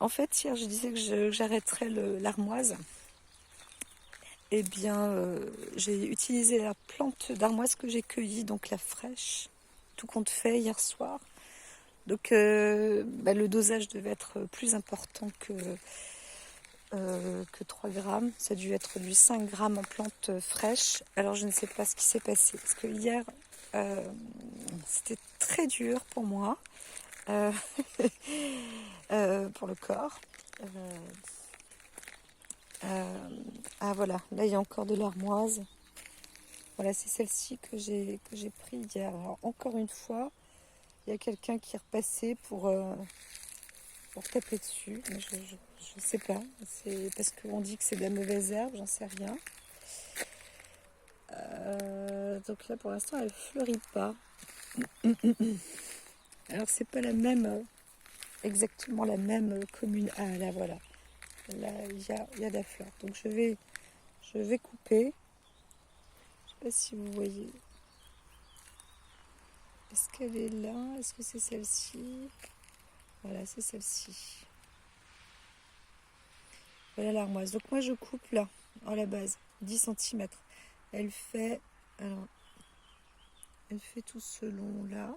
En fait, hier, je disais que j'arrêterais l'armoise. Eh bien, j'ai utilisé la plante d'armoise que j'ai cueillie, donc la fraîche, tout compte fait, hier soir. Donc, le dosage devait être plus important que 3 grammes. Ça a dû être du 5 grammes en plante fraîche. Alors, je ne sais pas ce qui s'est passé. Parce que hier, c'était très dur pour moi, euh, pour le corps. Euh, ah voilà, là il y a encore de l'armoise. Voilà, c'est celle-ci que j'ai pris hier. Alors, encore une fois, il y a quelqu'un qui est repassé pour taper dessus. Mais je sais pas. C'est parce qu'on dit que c'est de la mauvaise herbe, j'en sais rien. Donc là, pour l'instant, elle fleurit pas. Alors, c'est pas la même, exactement la même commune. Ah là, voilà. Là, il y a de la fleur. Donc, je vais couper. Je sais pas si vous voyez. Est-ce qu'elle est là? Est-ce que c'est celle-ci? Voilà, c'est celle-ci. Voilà l'armoise. Donc moi je coupe là, à la base, 10 centimètres. Elle fait, alors, elle fait tout ce long là.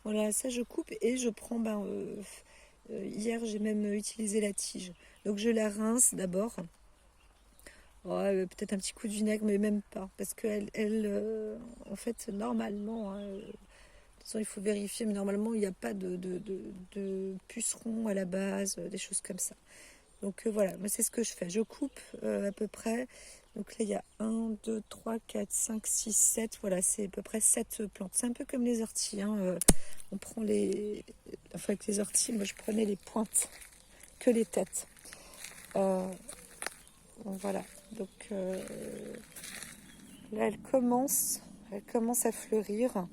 Voilà, ça je coupe et je prends, hier j'ai même utilisé la tige. Donc je la rince d'abord. Ouais, peut-être un petit coup de vinaigre, mais même pas. Parce qu'elle, en fait, normalement, hein, de toute façon, il faut vérifier, mais normalement, il n'y a pas de pucerons à la base, des choses comme ça. Donc voilà, moi c'est ce que je fais. Je coupe à peu près. Donc là, il y a 1, 2, 3, 4, 5, 6, 7. Voilà, c'est à peu près 7 plantes. C'est un peu comme les orties, hein. On prend les... Enfin, avec les orties, moi je prenais les pointes, que les têtes. Voilà. Donc là, elle commence à fleurir.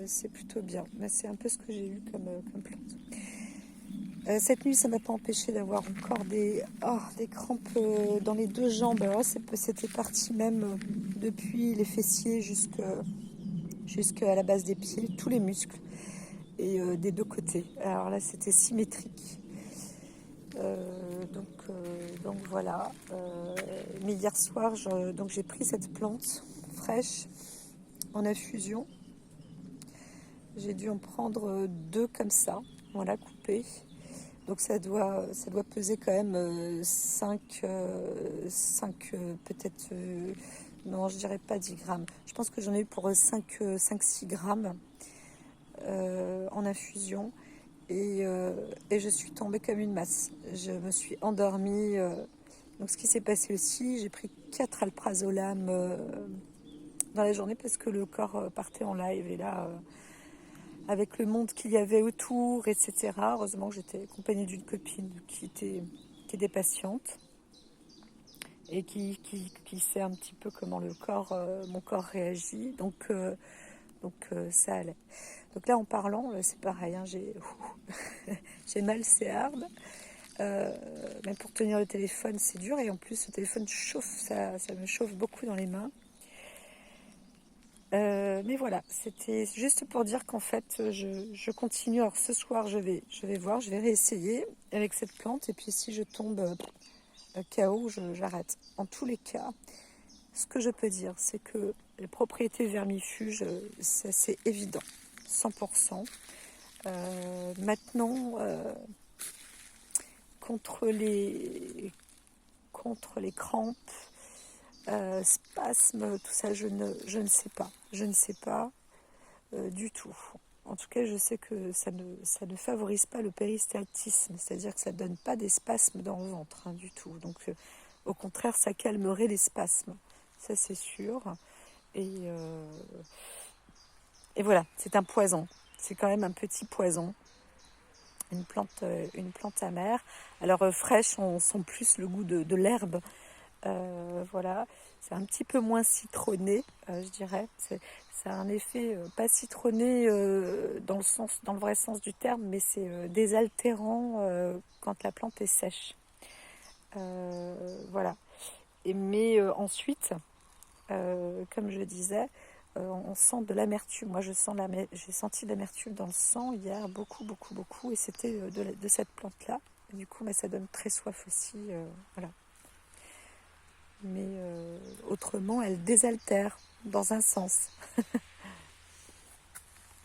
C'est plutôt bien. Mais c'est un peu ce que j'ai eu comme plante. Cette nuit, ça ne m'a pas empêché d'avoir encore des crampes dans les 2 jambes. Alors, c'était parti même depuis les fessiers jusqu'à la base des pieds, tous les muscles et des 2 côtés. Alors là, c'était symétrique. Donc voilà. Mais hier soir, donc j'ai pris cette plante fraîche en infusion. J'ai dû en prendre 2 comme ça, voilà, coupées. Donc ça doit peser quand même 5 peut-être, non je dirais pas 10 grammes. Je pense que j'en ai eu pour 5-6 grammes en infusion et je suis tombée comme une masse. Je me suis endormie. Donc ce qui s'est passé aussi, j'ai pris 4 alprazolam dans la journée parce que le corps partait en live et là... avec le monde qu'il y avait autour, etc. Heureusement que j'étais accompagnée d'une copine qui était patiente et qui sait un petit peu comment mon corps réagit. Donc ça allait. Donc là, en parlant, c'est pareil, hein, j'ai mal, c'est hard. Même pour tenir le téléphone, c'est dur. Et en plus, le téléphone chauffe, ça me chauffe beaucoup dans les mains. Mais voilà, c'était juste pour dire qu'en fait, je continue. Alors ce soir, je vais voir, je vais réessayer avec cette plante. Et puis si je tombe KO, j'arrête. En tous les cas, ce que je peux dire, c'est que les propriétés vermifuges, c'est évident, 100%. Maintenant, contre les crampes, spasmes, tout ça, je ne sais pas. Je ne sais pas du tout. En tout cas, je sais que ça ne favorise pas le péristaltisme, c'est-à-dire que ça ne donne pas des spasmes dans le ventre, hein, du tout. Donc, au contraire, ça calmerait les spasmes, ça c'est sûr. Et voilà, c'est un poison. C'est quand même un petit poison, une plante amère. Alors fraîche, on sent plus le goût de l'herbe. Voilà, c'est un petit peu moins citronné, je dirais. Ça a un effet pas citronné dans le vrai sens du terme, mais c'est désaltérant quand la plante est sèche. Voilà. Mais ensuite, comme je disais, on sent de l'amertume. Moi, j'ai senti de l'amertume dans le sang hier, beaucoup, beaucoup, beaucoup, et c'était de cette plante-là. Du coup, mais ça donne très soif aussi, voilà. Mais autrement, elle désaltère dans un sens.